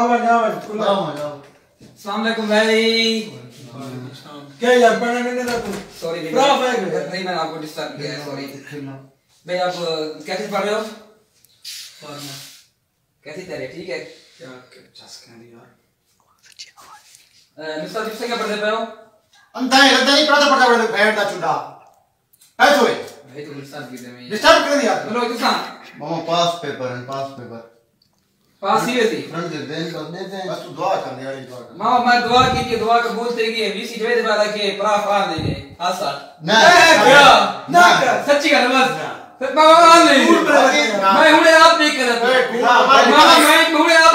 आवा जाओ जाओ अस्सलाम वालेकुम भाई। क्या यार पढ़ने नहीं देता तू? सॉरी प्रॉफ है नहीं, मैंने आपको डिस्टर्ब किया है, सॉरी भाई। आप कैसे पढ़ रहे हो? कैसी तैयारी? ठीक है। क्या चस कह रही यार मिस्टर किससे क्या पढ़ते हो? अंधा है लगता नहीं पढ़ता बैठ दा चुड़ा है सोए भाई तो डिस्टर्ब की दे मैं डिस्टर्ब कर दिया बोलो कितना मामा पास पेपर पास ही होती फ्रंट दे देन कर दे दे बस तू दुआ कर दे यार मामा मैं दुआ की थी, दुआ कबूल तेगी वीसी जो दे वाला के प्रा फाड़ देंगे आसा ना क्या ना कर सच्ची कर बस मामा नहीं मैं हुने आप नहीं कर मामा मैं हुने आप